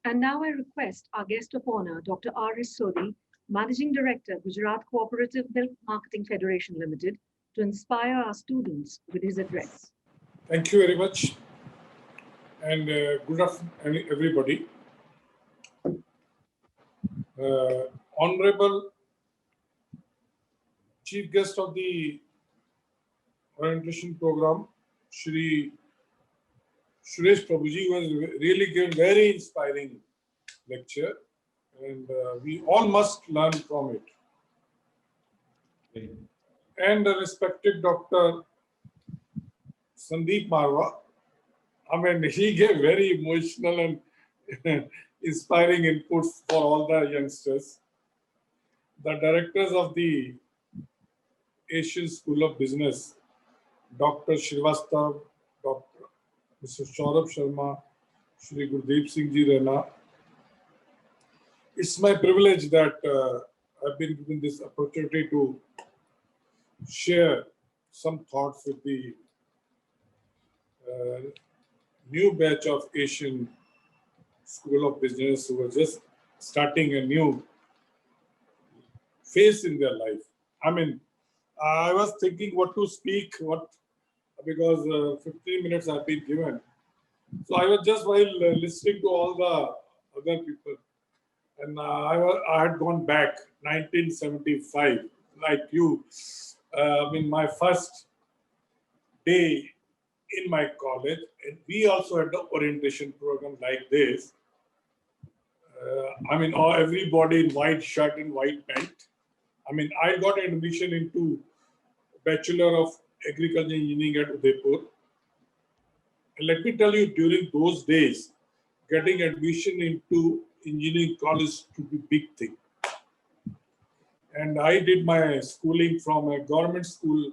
And now I request our guest of honor, Dr. R.S. Sodhi, Managing Director, Gujarat Cooperative Milk Marketing Federation Limited, to inspire our students with his address. Thank you very much, and good afternoon, everybody. Honorable Chief Guest of the orientation program, Shri Suresh Prabhuji, was really given very inspiring lecture, and we all must learn from it. And respected Dr. Sandeep Marwa, I mean, he gave very emotional and inspiring inputs for all the youngsters. The directors of the Asian School of Business, Dr. Srivastav, Dr. Mr. Saurabh Sharma, Shri Gurdeep Singh Ji Rana. It's my privilege that I've been given this opportunity to share some thoughts with the new batch of Asian School of Business who are just starting a new phase in their life. I mean, I was thinking what to speak, because 15 minutes have been given. So I was just while listening to all the other people, and I had gone back 1975, like you. I mean, my first day in my college, and we also had the orientation program like this. I mean, everybody in white shirt and white pant. I mean, I got admission into Bachelor of Agriculture Engineering at Udaipur. And let me tell you, during those days, getting admission into engineering college to be big thing. And I did my schooling from a government school,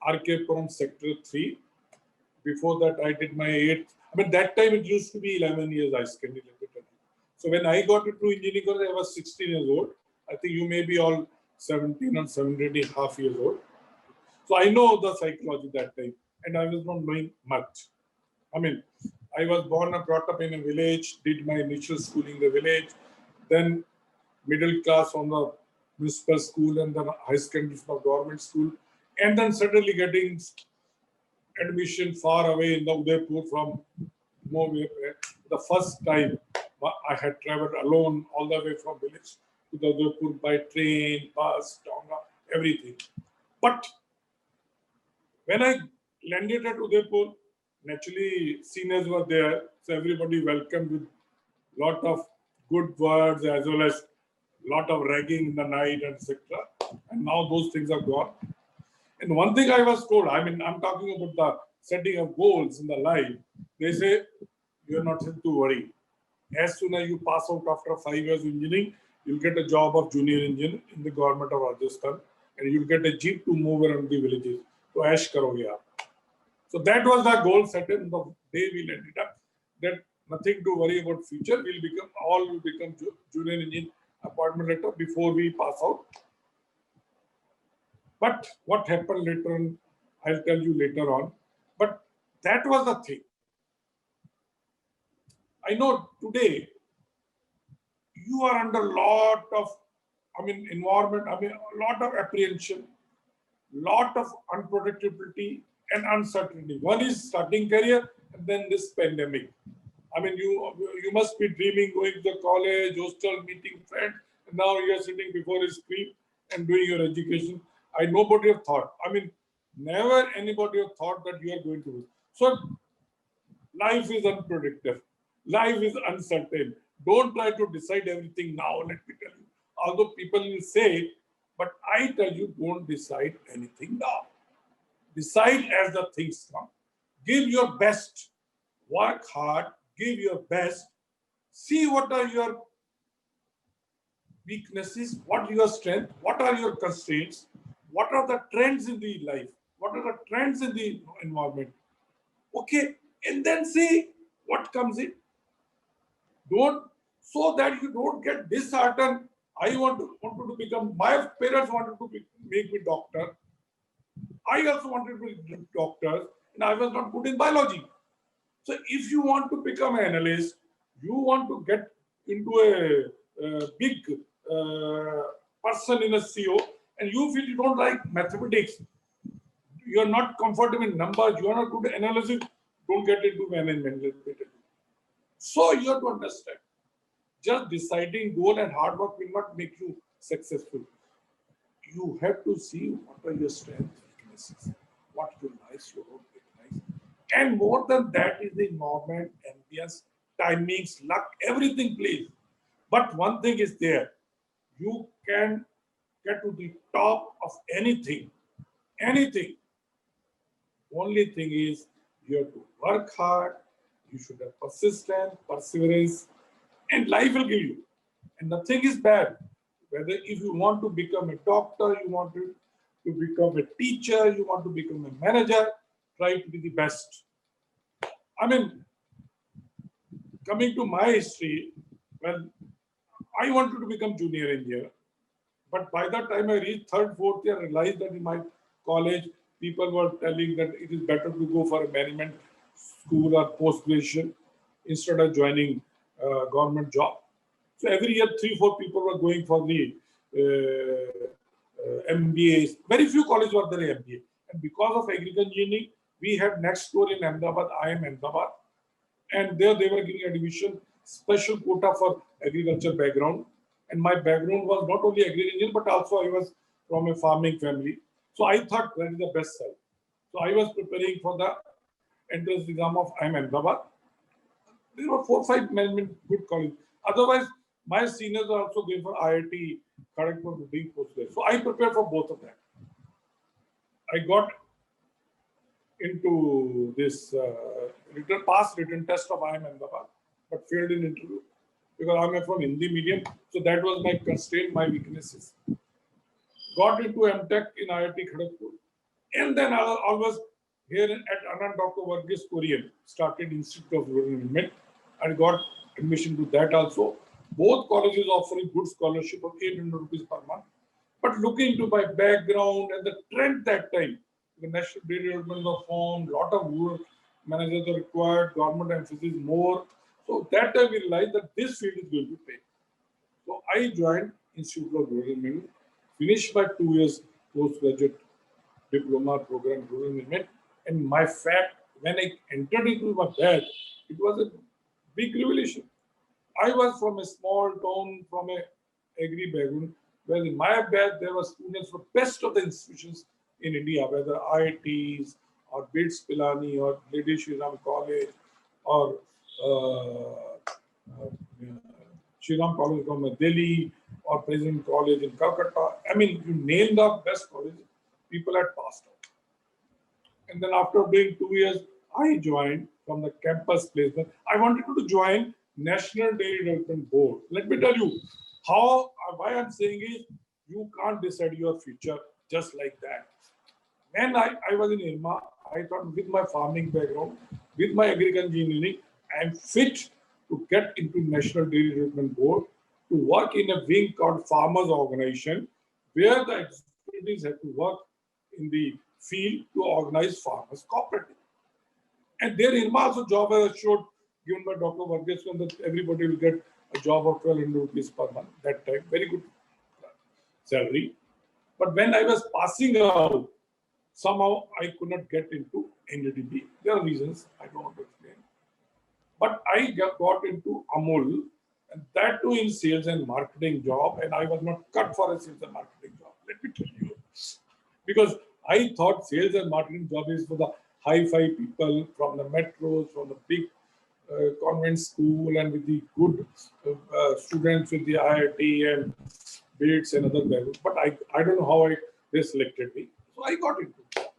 RK Puram Sector 3. Before that, I did my 8th. I mean, that time it used to be 11 years I spent in it. So when I got into engineering college, I was 16 years old. I think you may be all 17 or 17 and a half years old. So I know the psychology that time, and I was not knowing much. I mean, I was born and brought up in a village, did my initial schooling in the village, then middle class from the municipal school and then high secondary from the government school, and then suddenly getting admission far away in the Udaipur from nowhere. The first time I had traveled alone all the way from village to the Udaipur by train, bus, tonga, everything. But when I landed at Udaipur, naturally seniors were there, so everybody welcomed with lot of good words as well as lot of ragging in the night, etc. And now those things are gone. And one thing I was told, I mean, I'm talking about the setting of goals in the life. They say, you're not to worry. As soon as you pass out after 5 years of engineering, you'll get a job of junior engineer in the government of Rajasthan, and you'll get a jeep to move around the villages. So ash karoge aap. So that was the goal set in the day we ended up. That nothing to worry about future. All will become junior engineer appointment letter before we pass out. But what happened later on, I'll tell you later on. But that was the thing. I know today you are under a lot of, environment, a lot of apprehension, lot of unpredictability and uncertainty. One is starting career and then this pandemic. I mean, you must be dreaming going to the college, hostel, meeting friends, and now you are sitting before a screen and doing your education. Nobody have thought. I mean, never anybody have thought that you are going to do. So life is unpredictable. Life is uncertain. Don't try to decide everything now, let me tell you. Although people will say, but I tell you, don't decide anything now. Decide as the things come. Give your best. Work hard. Give your best. See what are your weaknesses, what are your strengths, what are your constraints, what are the trends in the life, what are the trends in the environment. Okay, and then see what comes in. Don't, so that you don't get disheartened. I wanted to become, my parents wanted to make me doctor. I also wanted to be doctor, and I was not good in biology. So if you want to become an analyst, You want to get into a big person in a CEO, and you feel you don't like mathematics, you are not comfortable in numbers, you are not good at analysis, don't get into management. Let me tell you. So you have to understand, just deciding goal and hard work will not make you successful. You have to see what are your strengths, weaknesses, what you like, you don't recognize. And more than that is the environment, ambience, timings, luck, everything plays. But one thing is there, you can get to the top of anything, anything. Only thing is you have to work hard, you should have persistence, perseverance, and life will give you. And nothing is bad. Whether if you want to become a doctor, you want to become a teacher, you want to become a manager, try to be the best. I mean, coming to my history, well, I wanted to become junior engineer. But by the time I reached third, fourth year, I realized that in my college, people were telling that it is better to go for a management school or post-graduation instead of joining a government job. So every year, 3, 4 people were going for the MBAs. Very few colleges were there MBA. And because of agriculture engineering, we had next door in Ahmedabad, IIM Ahmedabad. And there they were giving admission, special quota for agriculture background. And my background was not only agriculture engineering, but also I was from a farming family. So I thought that is the best side. So I was preparing for the entrance exam of IIM Ahmedabad. There were 4, 5 management good colleges. Otherwise, my seniors are also going for IIT, Kharagpur, doing postgrad. So I prepared for both of them. I got into this past written test of IIM Ahmedabad, but failed in interview because I'm from Hindi medium. So that was my constraint, my weaknesses. Got into MTech in IIT Kharagpur. And then I was here at Anand Dr. Varghese Korean, started Institute of Rural Development and got admission to that also. Both colleges offering good scholarship of 800 rupees per month. But looking to my background and the trend that time, the national dairy development was formed, lot of rural managers are required, government emphasis more. So that time we realized that this field is going to pay. So I joined Institute of Rural Development, finished my 2 years postgraduate diploma program rural development. And my fact, when I entered into my batch, it was a big revelation. I was from a small town, from a agri background, where in my batch there were students from best of the institutions in India, whether IITs or BITS Pilani or Lady Shri Ram College or Shri Ram College from Delhi or President College in Calcutta. I mean, you name the best colleges, people had passed out. And then after doing 2 years, I joined from the campus placement. I wanted to join National Dairy Development Board. Let me tell you why I'm saying is you can't decide your future just like that. When I was in IRMA, I thought with my farming background, with my agriculture engineering, I'm fit to get into National Dairy Development Board to work in a wing called Farmers Organization, where the executives have to work in the field to organize farmers cooperative. And there IRMA also job as assured given by Dr. Varghese that everybody will get a job of 1,200 rupees per month. That time, very good salary. But when I was passing out, somehow I could not get into NDDB. There are reasons I don't want to explain. But I got into Amul, and that too in sales and marketing job, and I was not cut for a sales and marketing job. Let me tell you, because I thought sales and marketing job is for the high-fi people from the metros, from the big convent school, and with the good students with the IIT and BITS and other values. But I don't know how they selected me. So I got into it.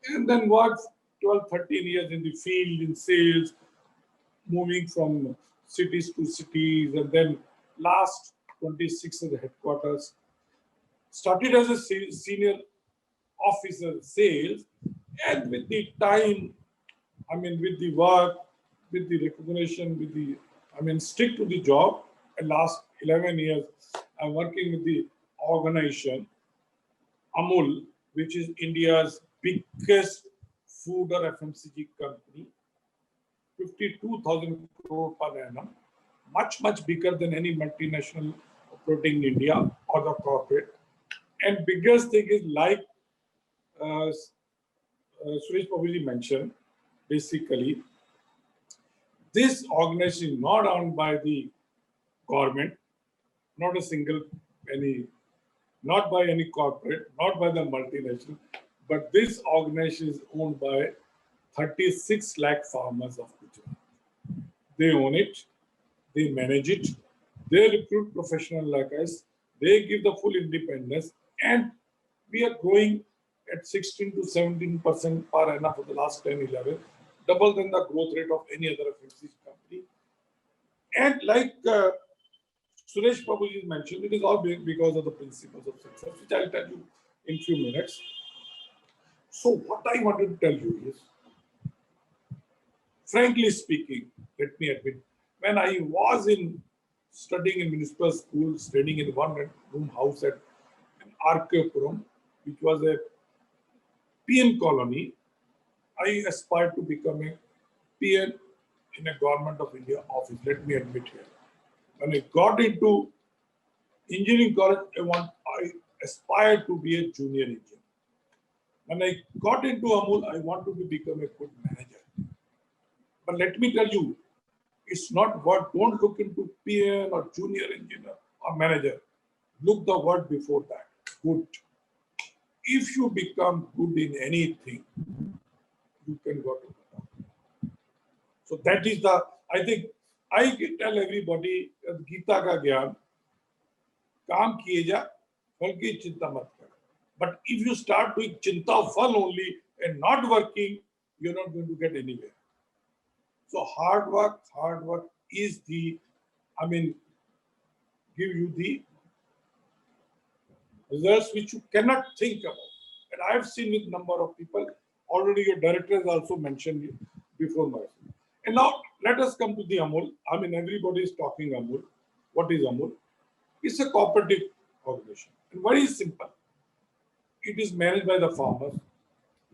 And then worked 12, 13 years in the field, in sales, moving from cities to cities, and then last 26 at the headquarters. Started as a senior officer sales, and with the time, I mean, with the work, with the recognition, with the, I mean, stick to the job. And last 11 years, I'm working with the organization Amul, which is India's biggest food or FMCG company, 52,000 crore per annum. much bigger than any multinational operating in India or the corporate. And biggest thing is like Suresh Prabhuji mentioned, basically, this organization is not owned by the government, not a single penny, not by any corporate, not by the multinational, but this organization is owned by 36 lakh farmers of Gujarat. They own it, they manage it, they recruit professionals like us, they give the full independence, and we are growing at 16 to 17% per annum for the last 10, 11, double than the growth rate of any other FMCG company. And like Suresh Prabhuji mentioned, it is all because of the principles of success, which I'll tell you in few minutes. So what I wanted to tell you is, frankly speaking, let me admit, when I was studying in municipal school, studying in one-room house at Arkepuram, which was a PN colony, I aspired to become a PN in a Government of India office. Let me admit here. When I got into engineering college, I aspired to be a junior engineer. When I got into Amul, I wanted to become a good manager. But let me tell you, it's not what, don't look into PN or junior engineer or manager. Look the word before that, good. If you become good in anything, you can go to the top. So that is the, I think, I tell everybody, Gita ka gyan, काम किए जा, फल की चिंता मत कर. But if you start doing chinta of fal only and not working, you're not going to get anywhere. So hard work is the, give you the results which you cannot think about. And I've seen with number of people, already your director has also mentioned it before myself. And now let us come to the Amul. Everybody is talking Amul. What is Amul? It's a cooperative organization. And very simple. It is managed by the farmers.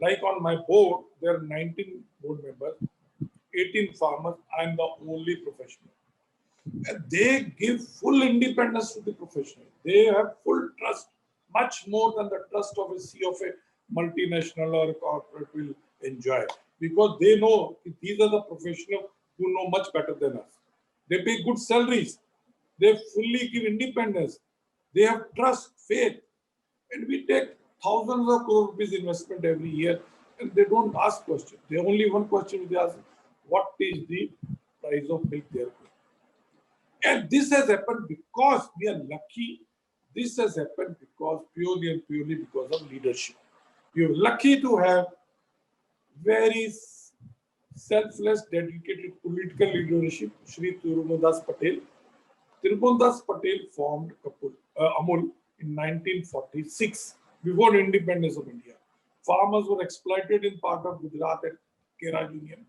Like on my board, there are 19 board members, 18 farmers. I am the only professional. And they give full independence to the professional. They have full trust, much more than the trust of a CEO of a multinational or a corporate will enjoy. Because they know these are the professionals who know much better than us. They pay good salaries. They fully give independence. They have trust, faith. And we take thousands of crore rupees investment every year, and they don't ask questions. They only one question they ask, what is the price of milk they are paying? And this has happened because we are lucky. This has happened because purely and purely because of leadership. We are lucky to have very selfless, dedicated political leadership, Shri Tirupati Patel. Tirupati Patel formed Amul in 1946, before independence of India. Farmers were exploited in part of Gujarat at Kera Union,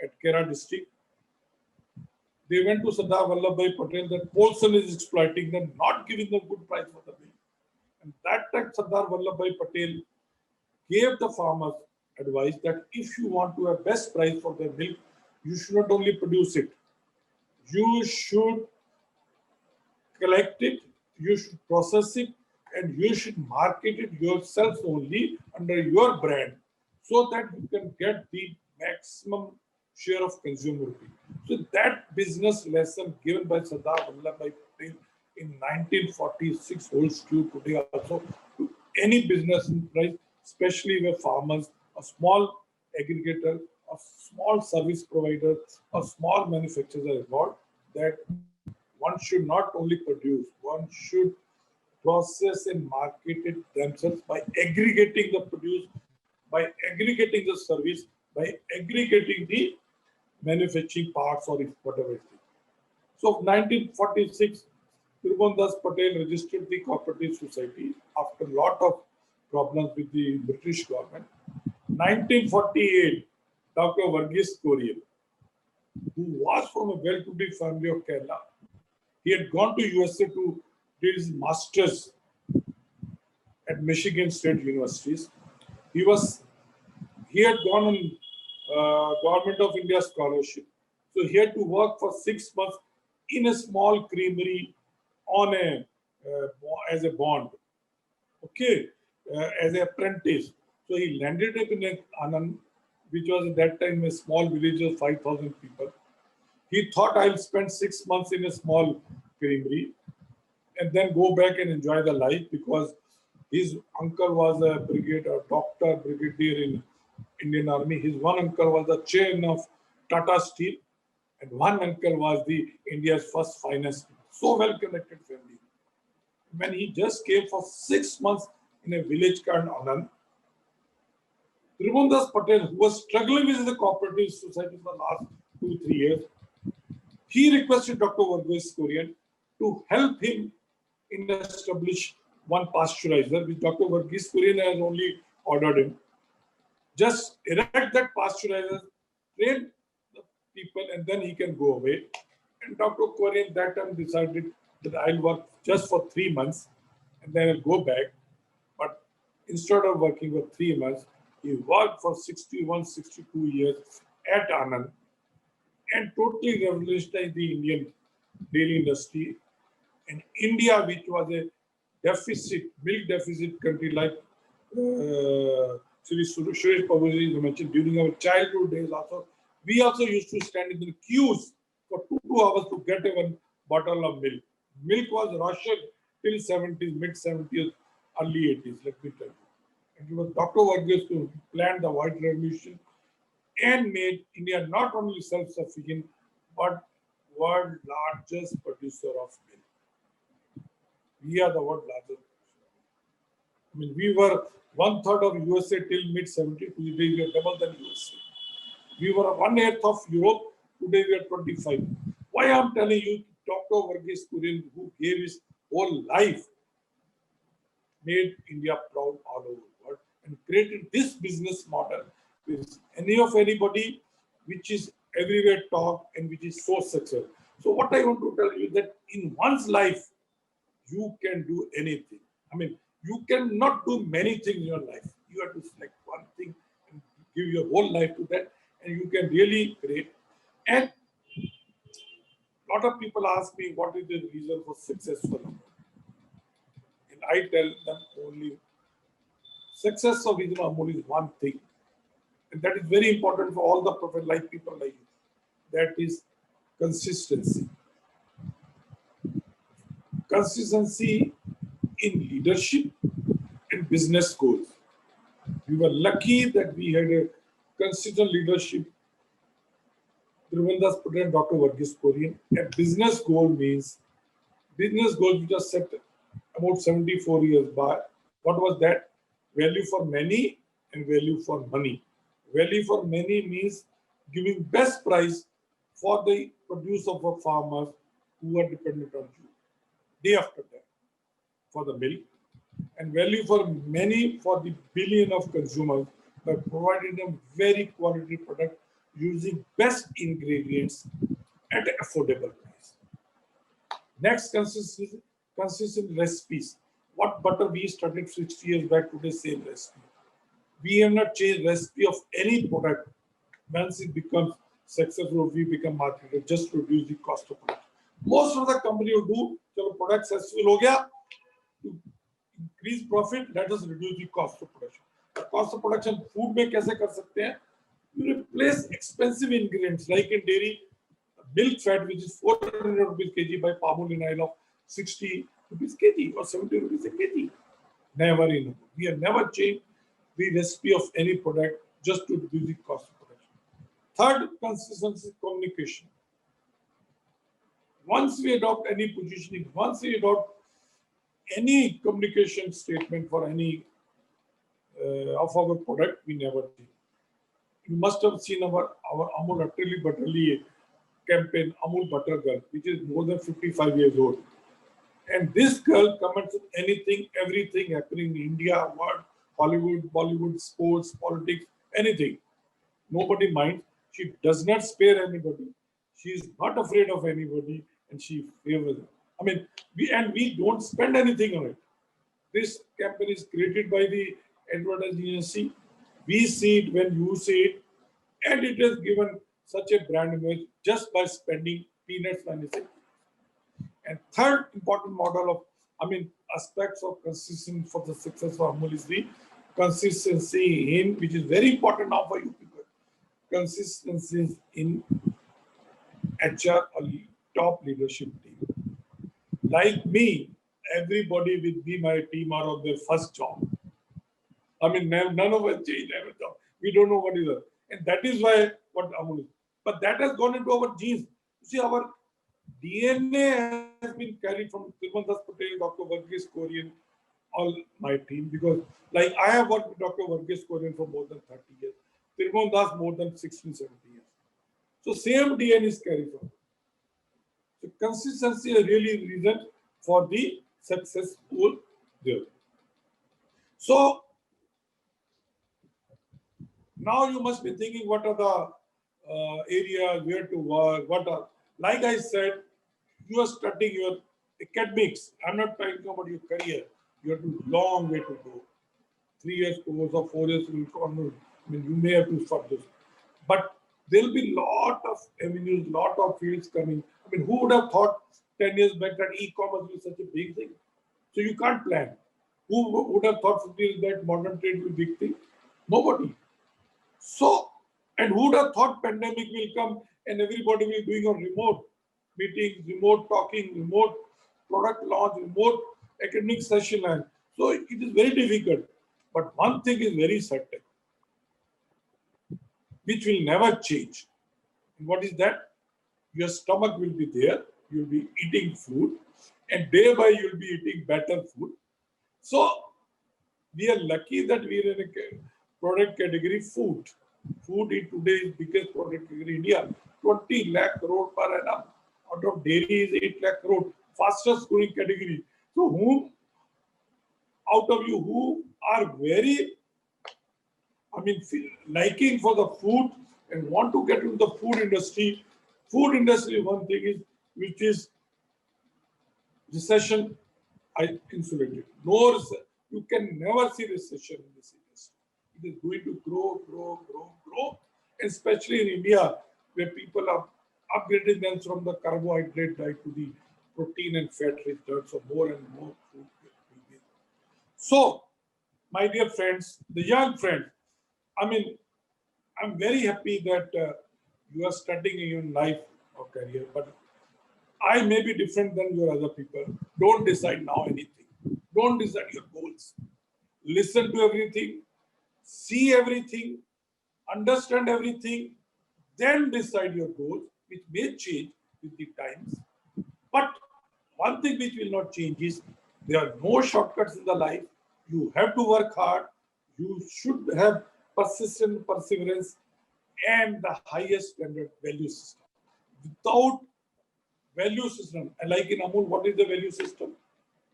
at Kera district. They went to Sardar Vallabhbhai Patel that Polson is exploiting them, not giving them good price for the milk. And that time Sardar Vallabhbhai Patel gave the farmers advice that if you want to have best price for their milk, you should not only produce it, you should collect it, you should process it, and you should market it yourself only under your brand so that you can get the maximum share of consumer. So that business lesson given by Sardar Vallabhbhai Patel in 1946 holds true today also to any business enterprise, especially where farmers, a small aggregator, a small service provider, a small manufacturer are involved, that one should not only produce, one should process and market it themselves by aggregating the produce, by aggregating the service, by aggregating the manufacturing parts or whatever it is. So 1946, Tirupati Patel registered the cooperative society after a lot of problems with the British government. 1948, Dr. Varghese Kurian, who was from a well-to-do family of Kerala, he had gone to USA to do his master's at Michigan State Universities. He had gone on Government of India scholarship. So he had to work for 6 months in a small creamery on a as a bond, okay, as an apprentice. So he landed up in a Anand, which was at that time a small village of 5,000 people. He thought I'll spend 6 months in a small creamery and then go back and enjoy the life because his uncle was a doctor, brigadier in Indian Army. His one uncle was the chairman of Tata Steel, and one uncle was the India's first finance. So well connected family. When he just came for 6 months in a village called Anand, Tribhuvandas Patel, who was struggling with the cooperative society for the last 2-3 years, he requested Dr. Varghese Kurian to help him in establish one pasteurizer, which Dr. Varghese Kurian has only ordered him. Just erect that pasteurizer, train the people, and then he can go away. And Dr. Kurian that time decided that I'll work just for 3 months and then I'll go back. But instead of working for 3 months, he worked for 61, 62 years at Anand and totally revolutionized the Indian dairy industry. And India, which was a milk deficit country like Sri Suresh Prabhuji mentioned during our childhood days also, we also used to stand in the queues for 2 hours to get one bottle of milk. Milk was rationed till 70s, mid-70s, early 80s, let me tell you. And it was Dr. Varghese who planned the White Revolution and made India not only self-sufficient, but world largest producer of milk. We are the world largest. I mean, we were 1/3 of USA till mid-70s. Today we are double than USA. We were 1/8 of Europe. Today we are 25. Why I'm telling you, Dr. Varghese Kurian, who gave his whole life, made India proud all over the world and created this business model with anybody which is everywhere talk and which is so successful. So what I want to tell you that in one's life, you can do anything. I mean, you cannot do many things in your life. You have to select one thing and give your whole life to that, and you can really create. And a lot of people ask me, what is the reason for successful? And I tell them only success of Regional Amul is one thing. And that is very important for all the professional like people like you. That is consistency. Consistency in leadership and business goals. We were lucky that we had a consistent leadership. Tribhuvandas Patel and Dr. Varghese Kurian. A business goal means business goals which are set about 74 years back. What was that? Value for many and value for money. Value for many means giving best price for the produce of our farmers who are dependent on you day after day for the milk, and value for many for the billion of consumers by providing them very quality product using best ingredients at affordable price. Next, consistent recipes. What butter we started 60 years back, today same recipe. We have not changed recipe of any product. Once it becomes successful, we become marketer just to reduce the cost of production. Most of the company will do, chalo product successful ho gaya, to increase profit, let us reduce the cost of production. The cost of production, food में कैसे कर सकते हैं? You replace expensive ingredients like in dairy, milk fat which is 400 rupees kg by palm oil of 60 rupees kg or 70 rupees a kg. Never enough. We have never changed the recipe of any product just to reduce the cost of production. Third, consistency communication. Once we adopt any positioning, once we adopt any communication statement for any of our product, we never change. You must have seen our Amul Atli Butterly campaign, Amul Butter Girl, which is more than 55 years old. And this girl comments on anything, everything happening in India, world, Hollywood, Bollywood, sports, politics, anything. Nobody minds. She does not spare anybody. She is not afraid of anybody, and she favors them. I mean, we don't spend anything on it. This campaign is created by the advertising agency. We see it when you see it, and it is given such a brand image just by spending peanuts money. And third important model of, aspects of consistency for the success of Amul is the consistency in, which is very important now for you people, consistency in HR or top leadership team. Like me, everybody with me, my team are on their first job. None of us change every job. We don't know what is it. And that is why what Amul is. But that has gone into our genes. You see, our DNA has been carried from Tirumon Das Patel, Dr. Varghese Kurian, all my team, because like I have worked with Dr. Varghese Kurian for more than 30 years, Tirumon Das more than 16, 17 years. So same DNA is carried from. So consistency is really reason for the successful there. So now you must be thinking what are the areas where to work, what are, like I said, you are studying your academics. I'm not talking about your career. You have a long way to go. 3 years course or 4 years will come. You may have to stop this. But there will be lot of avenues, lot of fields coming. Who would have thought 10 years back that e-commerce was such a big thing? So you can't plan. Who would have thought 50 years back modern trade will be a big thing? Nobody. So, and who would have thought pandemic will come and everybody will be doing on remote meetings, remote talking, remote product launch, remote academic session. And so it is very difficult. But one thing is very certain, which will never change. And what is that? Your stomach will be there. You'll be eating food. And day by you'll be eating better food. So we are lucky that we are in a product category food. Food in today is biggest product category in India. 20 lakh crore per annum. Out of dairy is 8 lakh crore. Fastest growing category. So whom out of you who are very, liking for the food and want to get into the food industry one thing is, which is recession insulated. No recession. You can never see recession in this industry. It is going to grow, especially in India, where people are upgrading them from the carbohydrate diet to the protein and fat-rich diet, so more and more food. So, my dear friends, the young friends, I'm very happy that you are studying in your life or career, but I may be different than your other people. Don't decide now anything. Don't decide your goals. Listen to everything, see everything, understand everything, then decide your goals, which may change with the times. But one thing which will not change is there are no shortcuts in the life. You have to work hard. You should have persistent perseverance and the highest standard value system. Without value system, and like in Amul, what is the value system?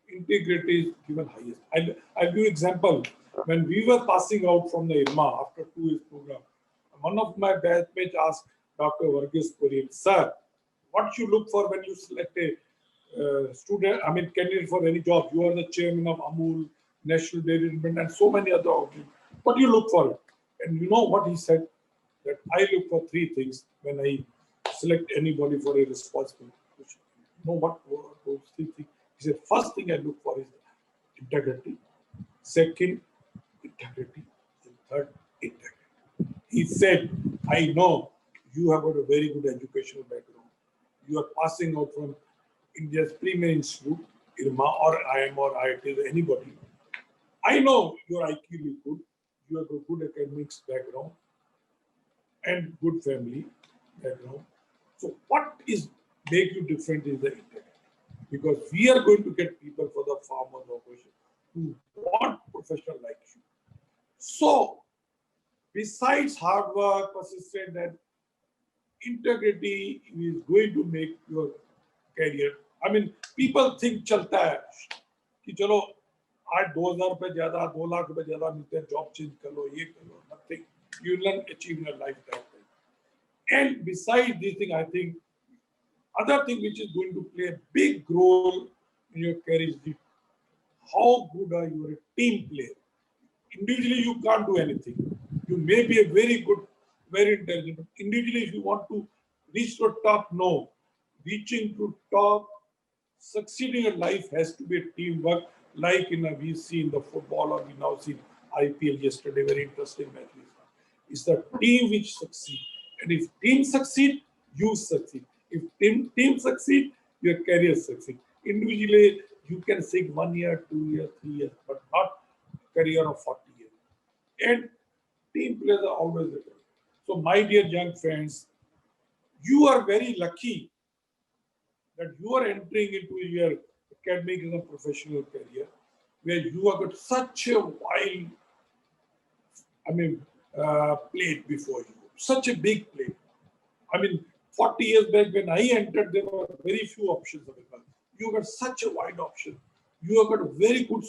Integrity is given highest. I'll give you example. When we were passing out from the IRMA after 2 years program, one of my batchmates asked Dr. Varghese Kurian, sir, what you look for when you select a candidate for any job? You are the chairman of Amul, National Dairy Development, and so many other organizations. What do you look for? And you know what he said? That I look for 3 things when I select anybody for a responsible position. You know what those 3 things? He said, first thing I look for is integrity. Second, integrity. And third, integrity. He said, I know you have got a very good educational background. You are passing out from India's premier institute, IRMA or IIM or IIT, anybody. I know your IQ is good. You have a good academics background and good family background. So what is make you different is the integrity. Because we are going to get people for the farmers operation who want professional like you. So besides hard work, persistence, and integrity is going to make your career. People think चलता है कि चलो आज 2000 रुपए ज्यादा 2 लाख रुपए ज्यादा मिलते हैं, जॉब चेंज कर लो, ये कर लो. Nothing. You will achieve in your life that way. And besides this thing, I think other thing which is going to play a big role in your career is how good are you a team player. Individually, you can't do anything. You may be a very good, very intelligent. Individually, if you want to reach to top, no. Reaching to top succeeding in life has to be a teamwork, like we see in the football, or we now see IPL yesterday, very interesting match. It's the team which succeed. And if team succeed, you succeed. If team succeed, your career succeed. Individually, you can sing 1 year, 2 years, 3 years, but not career of 40 years. And team players are always there. So my dear young friends, you are very lucky that you are entering into your academic and professional career where you have got such a wide, plate before you, such a big plate. 40 years back when I entered, there were very few options available. You got such a wide option. You have got a very good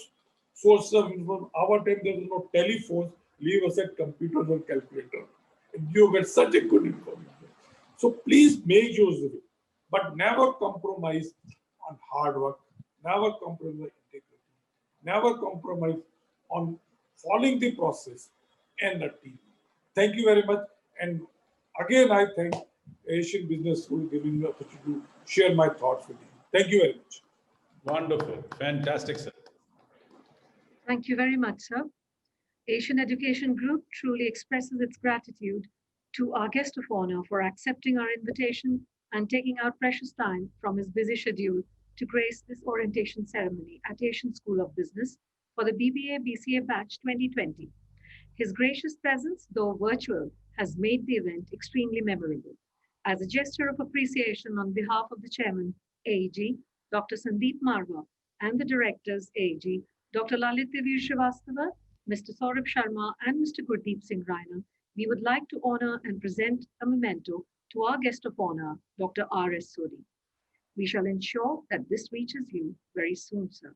source of information. Our time there was no telephones, leave aside computers or calculator. And you get such a good information. So please make use of it, but never compromise on hard work, never compromise on integrity, never compromise on following the process and the team. Thank you very much. And again, I thank Asian Business School giving me the opportunity to share my thoughts with you. Thank you very much. Wonderful. Fantastic, sir. Thank you very much, sir. Asian Education Group truly expresses its gratitude to our guest of honor for accepting our invitation and taking out precious time from his busy schedule to grace this orientation ceremony at Asian School of Business for the BBA-BCA Batch 2020. His gracious presence, though virtual, has made the event extremely memorable. As a gesture of appreciation on behalf of the Chairman, AEG, Dr. Sandeep Marwa, and the Directors, AEG, Dr. Lalit Devir Srivastava, Mr. Saurabh Sharma, and Mr. Gurdeep Singh Raina, we would like to honor and present a memento to our guest of honor, Dr. R.S. Sodhi. We shall ensure that this reaches you very soon, sir.